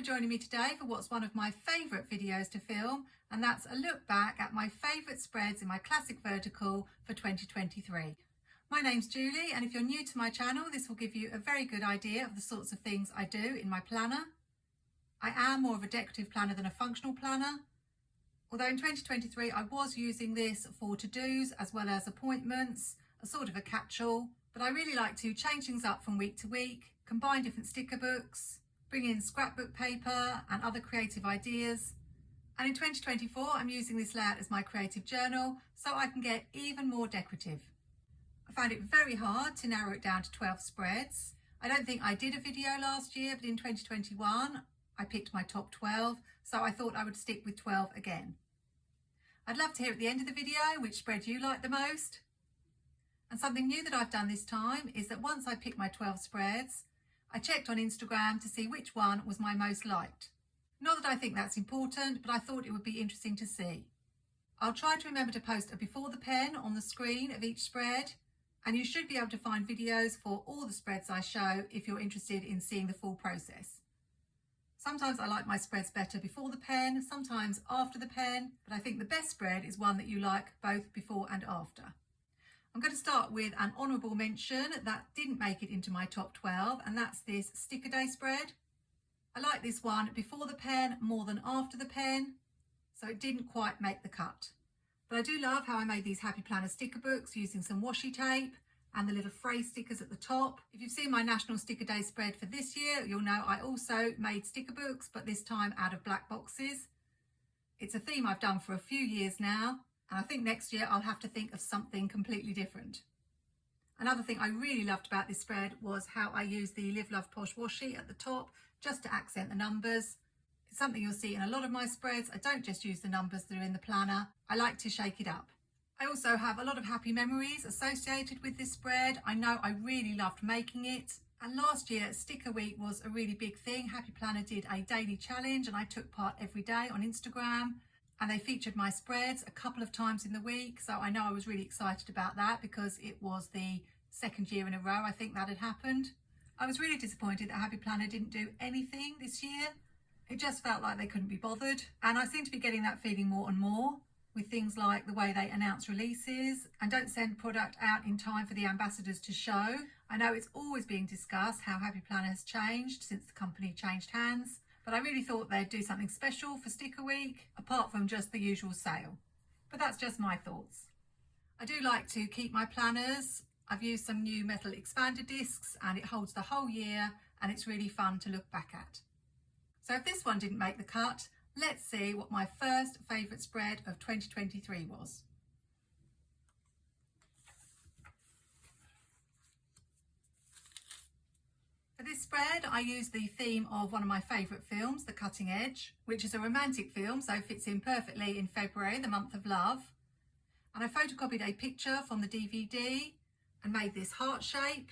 joining me today for what's one of my favourite videos to film, and that's a look back at my favourite spreads in my classic vertical for 2023. My name's Julie, and if you're new to my channel, this will give you a very good idea of the sorts of things I do in my planner. I am more of a decorative planner than a functional planner, although in 2023 I was using this for to-dos as well as appointments, a sort of a catch-all, but I really like to change things up from week to week, combine different sticker books, bring in scrapbook paper and other creative ideas. And in 2024 I'm using this layout as my creative journal so I can get even more decorative. I found it very hard to narrow it down to 12 spreads. I don't think I did a video last year, but in 2021 I picked my top 12, so I thought I would stick with 12 again. I'd love to hear at the end of the video which spread you like the most. And something new that I've done this time is that once I picked my 12 spreads, I checked on Instagram to see which one was my most liked. Not that I think that's important, but I thought it would be interesting to see. I'll try to remember to post a before the pen on the screen of each spread, and you should be able to find videos for all the spreads I show if you're interested in seeing the full process. Sometimes I like my spreads better before the pen, sometimes after the pen, but I think the best spread is one that you like both before and after. I'm going to start with an honourable mention that didn't make it into my top 12, and that's this sticker day spread. I like this one before the pen more than after the pen, so it didn't quite make the cut. But I do love how I made these Happy Planner sticker books using some washi tape and the little phrase stickers at the top. If you've seen my National Sticker Day spread for this year, you'll know I also made sticker books, but this time out of black boxes. It's a theme I've done for a few years now, and I think next year I'll have to think of something completely different. Another thing I really loved about this spread was how I used the Live Love Posh washi at the top just to accent the numbers. It's something you'll see in a lot of my spreads. I don't just use the numbers that are in the planner. I like to shake it up. I also have a lot of happy memories associated with this spread. I know I really loved making it. And last year, Sticker Week was a really big thing. Happy Planner did a daily challenge and I took part every day on Instagram. And they featured my spreads a couple of times in the week. So I know I was really excited about that because it was the second year in a row I think that had happened. I was really disappointed that Happy Planner didn't do anything this year. It just felt like they couldn't be bothered. And I seem to be getting that feeling more and more with things like the way they announce releases and don't send product out in time for the ambassadors to show. I know it's always being discussed how Happy Planner has changed since the company changed hands, but I really thought they'd do something special for Sticker Week apart from just the usual sale. But that's just my thoughts. I do like to keep my planners. I've used some new metal expander discs and it holds the whole year and it's really fun to look back at. So if this one didn't make the cut, let's see what my first favourite spread of 2023 was. For this spread, I used the theme of one of my favourite films, The Cutting Edge, which is a romantic film, so fits in perfectly in February, the month of love. And I photocopied a picture from the DVD and made this heart shape.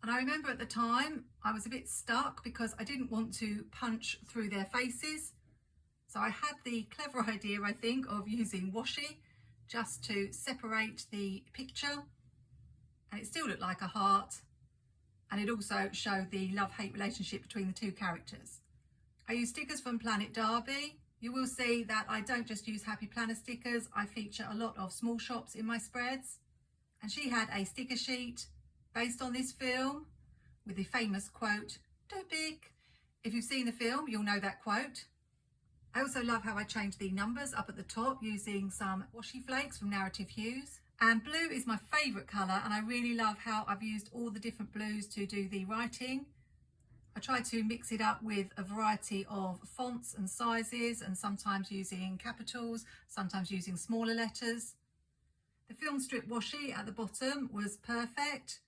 And I remember at the time I was a bit stuck because I didn't want to punch through their faces. So I had the clever idea, I think, of using washi just to separate the picture. And it still looked like a heart. And it also showed the love-hate relationship between the two characters. I used stickers from Planet Derby. You will see that I don't just use Happy Planner stickers. I feature a lot of small shops in my spreads. And she had a sticker sheet based on this film with the famous quote, "Don't pick." If you've seen the film, you'll know that quote. I also love how I changed the numbers up at the top using some washi flakes from Narrative Hues. And blue is my favourite colour, and I really love how I've used all the different blues to do the writing. I try to mix it up with a variety of fonts and sizes, and sometimes using capitals, sometimes using smaller letters. The film strip washi at the bottom was perfect.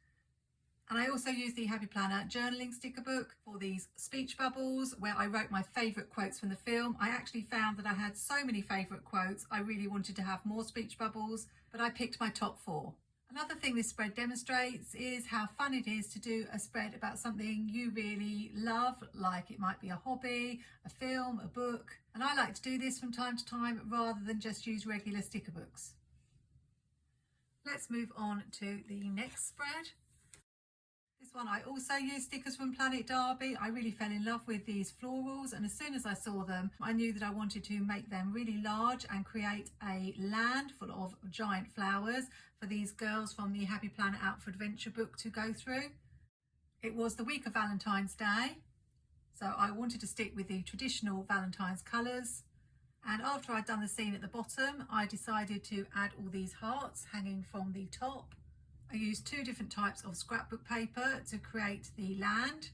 And I also used the Happy Planner journaling sticker book for these speech bubbles where I wrote my favourite quotes from the film. I actually found that I had so many favourite quotes, I really wanted to have more speech bubbles, but I picked my top 4. Another thing this spread demonstrates is how fun it is to do a spread about something you really love, like it might be a hobby, a film, a book. And I like to do this from time to time rather than just use regular sticker books. Let's move on to the next spread. This one I also used stickers from Planet Derby. I really fell in love with these florals, and as soon as I saw them I knew that I wanted to make them really large and create a land full of giant flowers for these girls from the Happy Planner Out for Adventure book to go through. It was the week of Valentine's Day, so I wanted to stick with the traditional Valentine's colours, and after I'd done the scene at the bottom I decided to add all these hearts hanging from the top. I used 2 different types of scrapbook paper to create the land,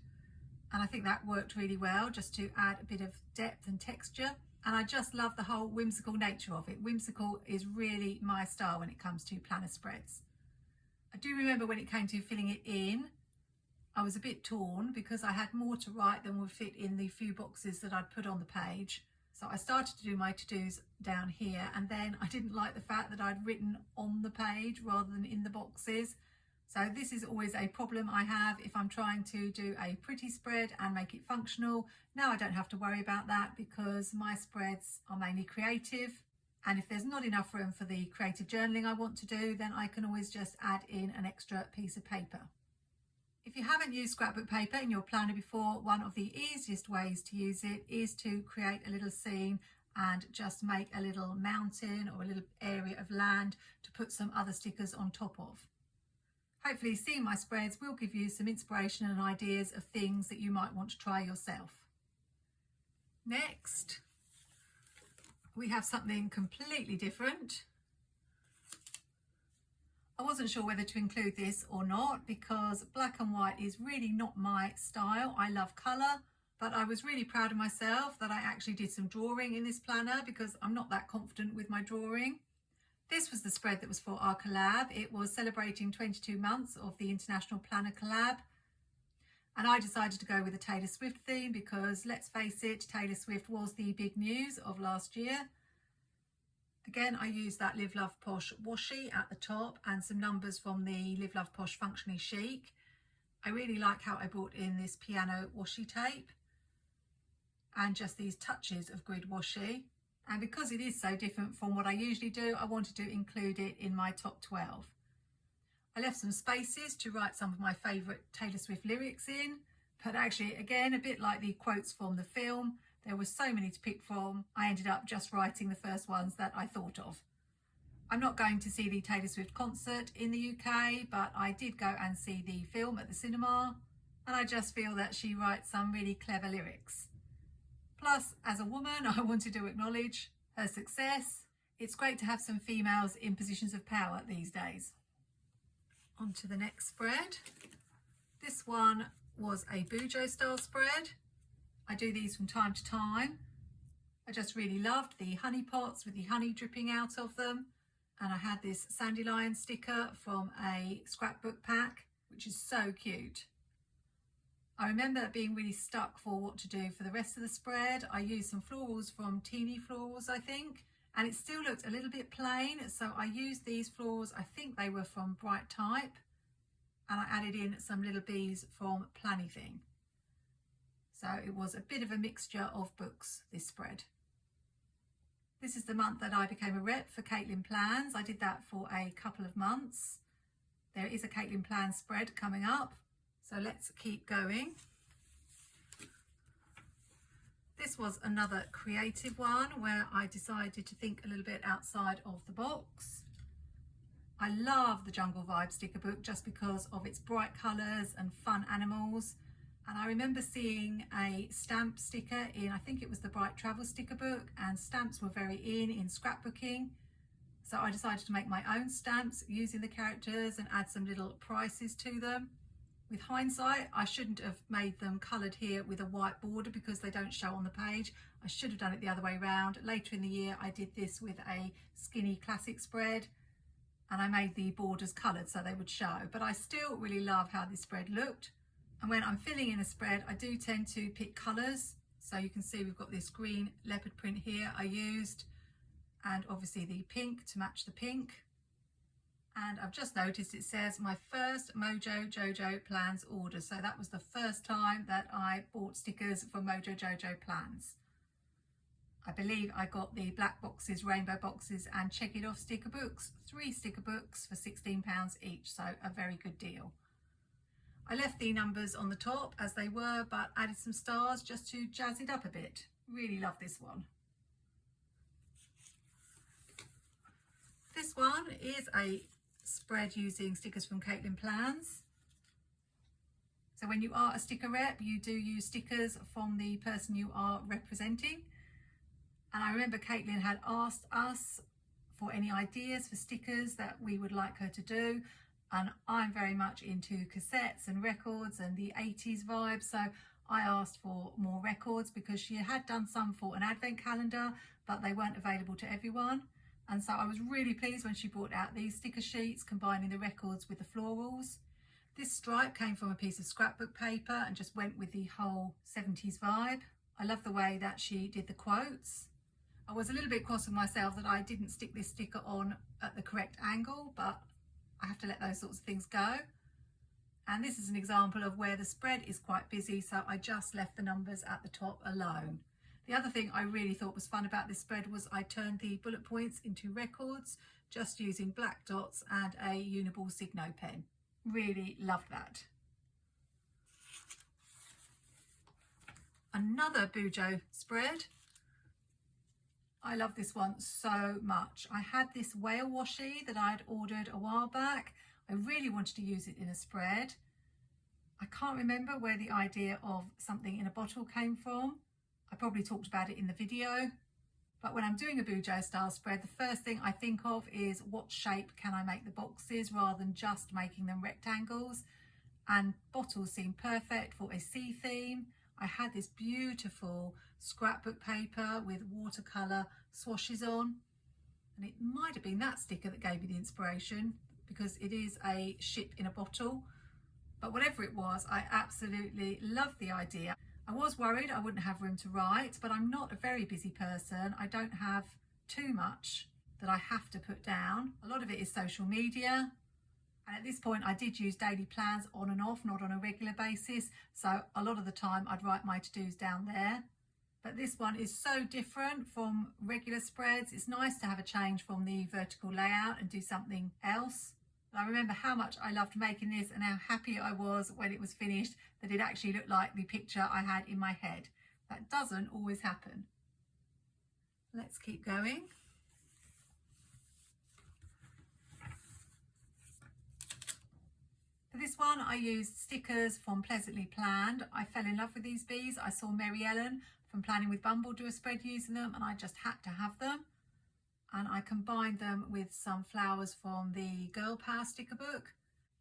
and I think that worked really well just to add a bit of depth and texture, and I just love the whole whimsical nature of it. Whimsical is really my style when it comes to planner spreads. I do remember when it came to filling it in I was a bit torn because I had more to write than would fit in the few boxes that I'd put on the page. So I started to do my to-dos down here, and then I didn't like the fact that I'd written on the page rather than in the boxes. So this is always a problem I have if I'm trying to do a pretty spread and make it functional. Now I don't have to worry about that because my spreads are mainly creative, and if there's not enough room for the creative journaling I want to do, then I can always just add in an extra piece of paper. If you haven't used scrapbook paper in your planner before, one of the easiest ways to use it is to create a little scene and just make a little mountain or a little area of land to put some other stickers on top of. Hopefully seeing my spreads will give you some inspiration and ideas of things that you might want to try yourself. Next, we have something completely different. I wasn't sure whether to include this or not because black and white is really not my style. I love colour, but I was really proud of myself that I actually did some drawing in this planner because I'm not that confident with my drawing. This was the spread that was for our collab. It was celebrating 22 months of the International Planner Collab, and I decided to go with a Taylor Swift theme because, let's face it, Taylor Swift was the big news of last year. Again, I used that Live Love Posh washi at the top and some numbers from the Live Love Posh Functionally Chic. I really like how I brought in this piano washi tape and just these touches of grid washi. And because it is so different from what I usually do, I wanted to include it in my top 12. I left some spaces to write some of my favourite Taylor Swift lyrics in, but actually, again, a bit like the quotes from the film, there were so many to pick from, I ended up just writing the first ones that I thought of. I'm not going to see the Taylor Swift concert in the UK, but I did go and see the film at the cinema, and I just feel that she writes some really clever lyrics. Plus, as a woman, I wanted to acknowledge her success. It's great to have some females in positions of power these days. On to the next spread. This one was a Bojo style spread. I do these from time to time. I just really loved the honey pots with the honey dripping out of them. And I had this dandelion sticker from a scrapbook pack, which is so cute. I remember being really stuck for what to do for the rest of the spread. I used some florals from Teeny Florals, I think, and it still looked a little bit plain. So I used these florals, I think they were from Bright Type, and I added in some little bees from Plannertips. So it was a bit of a mixture of books, this spread. This is the month that I became a rep for Caitlin Plans. I did that for a couple of months. There is a Caitlin Plans spread coming up, so let's keep going. This was another creative one where I decided to think a little bit outside of the box. I love the Jungle Vibe sticker book just because of its bright colours and fun animals. And I remember seeing a stamp sticker in, I think it was the Bright Travel sticker book, and stamps were very in scrapbooking. So I decided to make my own stamps using the characters and add some little prices to them. With hindsight, I shouldn't have made them coloured here with a white border because they don't show on the page. I should have done it the other way around. Later in the year, I did this with a skinny classic spread and I made the borders coloured so they would show. But I still really love how this spread looked. And when I'm filling in a spread, I do tend to pick colours. So you can see we've got this green leopard print here I used, and obviously the pink to match the pink. And I've just noticed it says my first Mojo Jojo Plans order. So that was the first time that I bought stickers from Mojo Jojo Plans. I believe I got the black boxes, rainbow boxes and check it off sticker books, 3 sticker books for £16 each. So a very good deal. I left the numbers on the top as they were, but added some stars just to jazz it up a bit. Really love this one. This one is a spread using stickers from Caitlin Plans. So when you are a sticker rep, you do use stickers from the person you are representing. And I remember Caitlin had asked us for any ideas for stickers that we would like her to do. And I'm very much into cassettes and records and the 80s vibe. So I asked for more records because she had done some for an advent calendar, but they weren't available to everyone. And so I was really pleased when she brought out these sticker sheets combining the records with the florals. This stripe came from a piece of scrapbook paper and just went with the whole 70s vibe. I love the way that she did the quotes. I was a little bit cross with myself that I didn't stick this sticker on at the correct angle, but I have to let those sorts of things go. And this is an example of where the spread is quite busy, so I just left the numbers at the top alone. The other thing I really thought was fun about this spread was I turned the bullet points into records just using black dots and a Uniball Signo pen. Really loved that. Another Bojo spread. I love this one so much. I had this whale washi that I'd ordered a while back. I really wanted to use it in a spread. I can't remember where the idea of something in a bottle came from. I probably talked about it in the video. But when I'm doing a Bojo style spread, the first thing I think of is what shape can I make the boxes rather than just making them rectangles. And bottles seem perfect for a sea theme. I had this beautiful scrapbook paper with watercolour swashes on, and it might have been that sticker that gave me the inspiration because it is a ship in a bottle. But whatever it was, I absolutely loved the idea. I was worried I wouldn't have room to write, but I'm not a very busy person. I don't have too much that I have to put down. A lot of it is social media. And at this point, I did use daily plans on and off, not on a regular basis. So a lot of the time I'd write my to-dos down there. But this one is so different from regular spreads. It's nice to have a change from the vertical layout and do something else. I remember how much I loved making this and how happy I was when it was finished, that it actually looked like the picture I had in my head. That doesn't always happen. Let's keep going. For this one, I used stickers from Pleasantly Planned. I fell in love with these bees. I saw Mary Ellen from Planning with Bumble do a spread using them, and I just had to have them. And I combined them with some flowers from the Girl Power sticker book.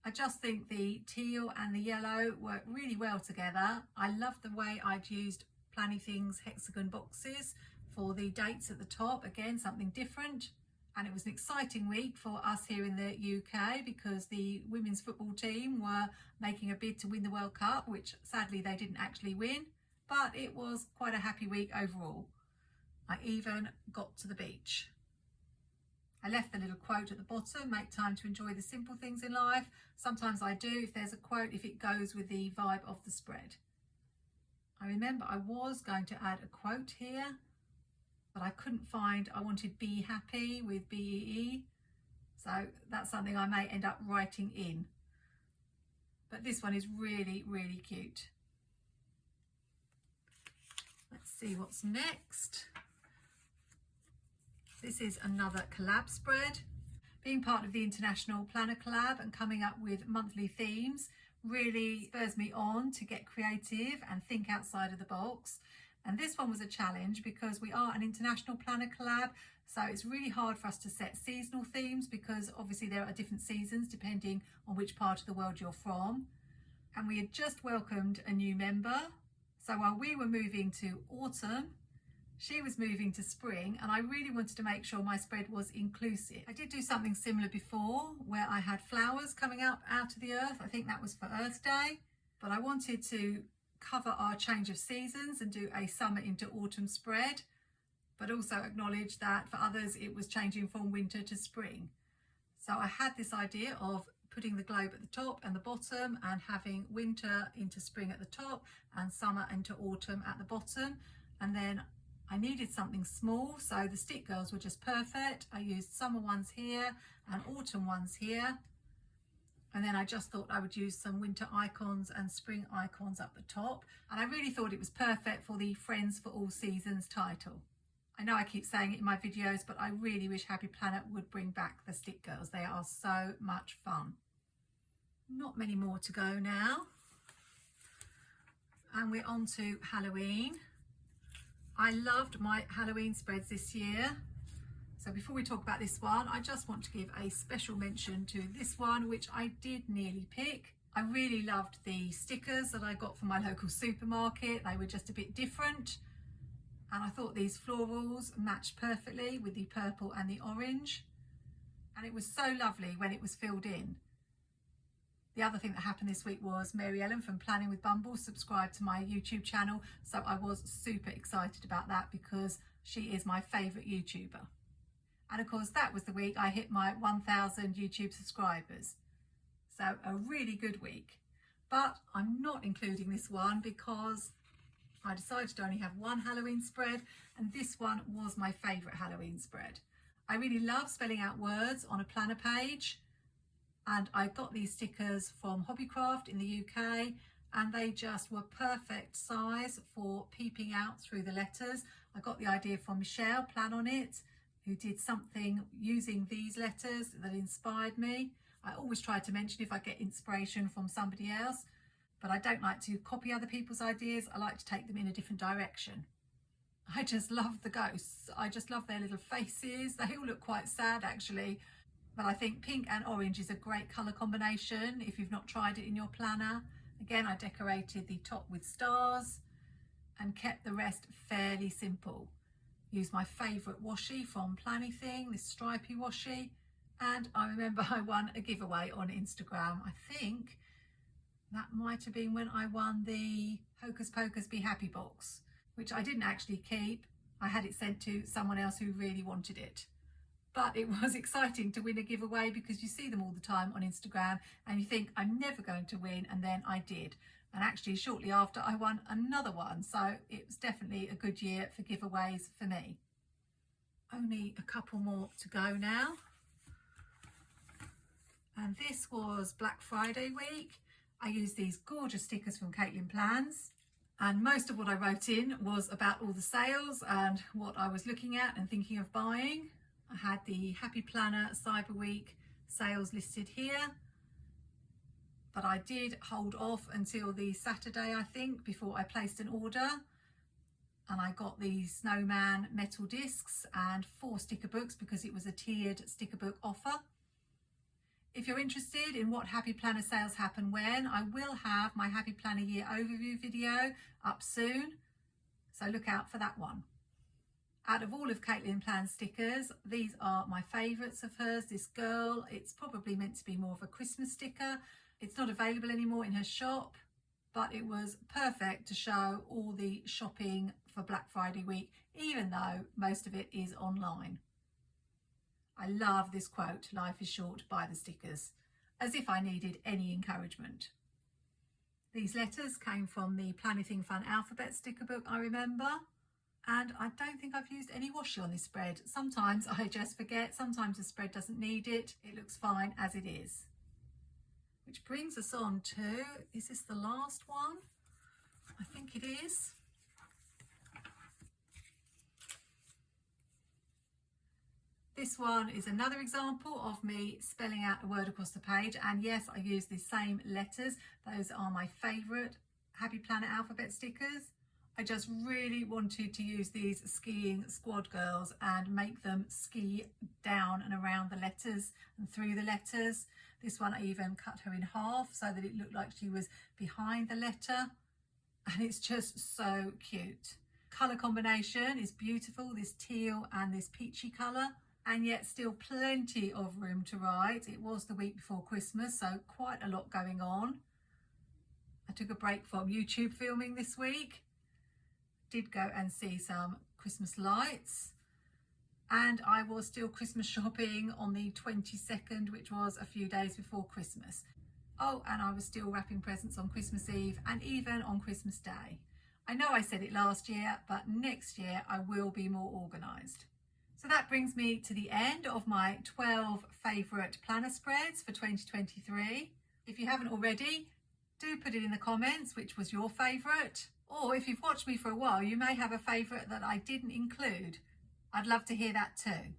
I just think the teal and the yellow work really well together. I love the way I'd used Plannythings hexagon boxes for the dates at the top. Again, something different. And it was an exciting week for us here in the UK because the women's football team were making a bid to win the World Cup, which sadly they didn't actually win, but it was quite a happy week overall. I even got to the beach. I left the little quote at the bottom, make time to enjoy the simple things in life. Sometimes I do if there's a quote, if it goes with the vibe of the spread. I remember I was going to add a quote here, but I couldn't find, I wanted be happy with BEE. So that's something I may end up writing in. But this one is really, really cute. Let's see what's next. This is another collab spread. Being part of the International Planner Collab and coming up with monthly themes really spurs me on to get creative and think outside of the box. And this one was a challenge because we are an international planner collab, so it's really hard for us to set seasonal themes because obviously there are different seasons depending on which part of the world you're from. And we had just welcomed a new member, so while we were moving to autumn, she was moving to spring, and I really wanted to make sure my spread was inclusive. I did do something similar before where I had flowers coming up out of the earth. I think that was for Earth Day, but I wanted to cover our change of seasons and do a summer into autumn spread, but also acknowledge that for others it was changing from winter to spring. So I had this idea of putting the globe at the top and the bottom and having winter into spring at the top and summer into autumn at the bottom. And then I needed something small, so the stick girls were just perfect. I used summer ones here and autumn ones here. And then I just thought I would use some winter icons and spring icons up the top. And I really thought it was perfect for the Friends for All Seasons title. I know I keep saying it in my videos, but I really wish Happy Planner would bring back the stick girls. They are so much fun. Not many more to go now. And we're on to Halloween. I loved my Halloween spreads this year. So before we talk about this one, I just want to give a special mention to this one, which I did nearly pick. I really loved the stickers that I got from my local supermarket. They were just a bit different. And I thought these florals matched perfectly with the purple and the orange. And it was so lovely when it was filled in. The other thing that happened this week was Mary Ellen from Planning with Bumble subscribed to my YouTube channel. So I was super excited about that because she is my favourite YouTuber. And of course, that was the week I hit my 1,000 YouTube subscribers. So a really good week. But I'm not including this one because I decided to only have one Halloween spread, and this one was my favourite Halloween spread. I really love spelling out words on a planner page, and I got these stickers from Hobbycraft in the UK, and they just were perfect size for peeping out through the letters. I got the idea from Michelle, Plan on It, who did something using these letters that inspired me. I always try to mention if I get inspiration from somebody else, but I don't like to copy other people's ideas. I like to take them in a different direction. I just love the ghosts. I just love their little faces. They all look quite sad actually, but I think pink and orange is a great colour combination if you've not tried it in your planner. Again, I decorated the top with stars and kept the rest fairly simple. Used my favourite washi from Plannertips, this stripy washi, and I remember I won a giveaway on Instagram. I think that might have been when I won the Hocus Pocus Be Happy box, which I didn't actually keep. I had it sent to someone else who really wanted it. But it was exciting to win a giveaway because you see them all the time on Instagram and you think I'm never going to win, and then I did. And actually shortly after I won another one, so it was definitely a good year for giveaways for me. Only a couple more to go now. And this was Black Friday week. I used these gorgeous stickers from Caitlin Plans, and most of what I wrote in was about all the sales and what I was looking at and thinking of buying. I had the Happy Planner Cyber Week sales listed here, but I did hold off until the Saturday, I think, before I placed an order. And I got the snowman metal discs and 4 sticker books because it was a tiered sticker book offer. If you're interested in what Happy Planner sales happen when, I will have my Happy Planner year overview video up soon, so look out for that one. Out of all of Caitlin Plan's stickers, these are my favourites of hers. This girl, it's probably meant to be more of a Christmas sticker. It's not available anymore in her shop, but it was perfect to show all the shopping for Black Friday week, even though most of it is online. I love this quote, "Life is short, buy the stickers," as if I needed any encouragement. These letters came from the Plannertips Fun Alphabet sticker book, I remember. And I don't think I've used any washi on this spread. Sometimes I just forget, sometimes the spread doesn't need it. It looks fine as it is. Which brings us on to, is this the last one? I think it is. This one is another example of me spelling out a word across the page, and yes, I use the same letters. Those are my favourite Happy Planner alphabet stickers. I just really wanted to use these skiing squad girls and make them ski down and around the letters and through the letters. This one I even cut her in half so that it looked like she was behind the letter, and it's just so cute. Colour combination is beautiful, this teal and this peachy colour, and yet still plenty of room to write. It was the week before Christmas, so quite a lot going on. I took a break from YouTube filming this week. Did go and see some Christmas lights, and I was still Christmas shopping on the 22nd, which was a few days before Christmas. Oh, and I was still wrapping presents on Christmas Eve and even on Christmas Day. I know I said it last year, but next year I will be more organised. So that brings me to the end of my 12 favourite planner spreads for 2023. If you haven't already, do put it in the comments which was your favourite. Or if you've watched me for a while, you may have a favourite that I didn't include. I'd love to hear that too.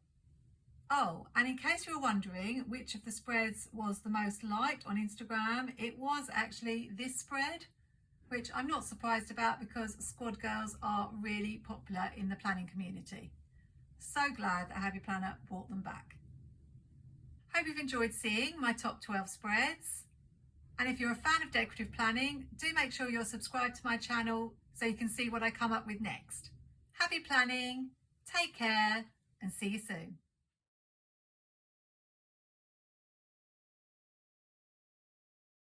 Oh, and in case you were wondering which of the spreads was the most liked on Instagram, it was actually this spread, which I'm not surprised about because squad girls are really popular in the planning community. So glad that Happy Planner brought them back. Hope you've enjoyed seeing my top 12 spreads. And if you're a fan of decorative planning, do make sure you're subscribed to my channel so you can see what I come up with next. Happy planning, take care, and see you soon.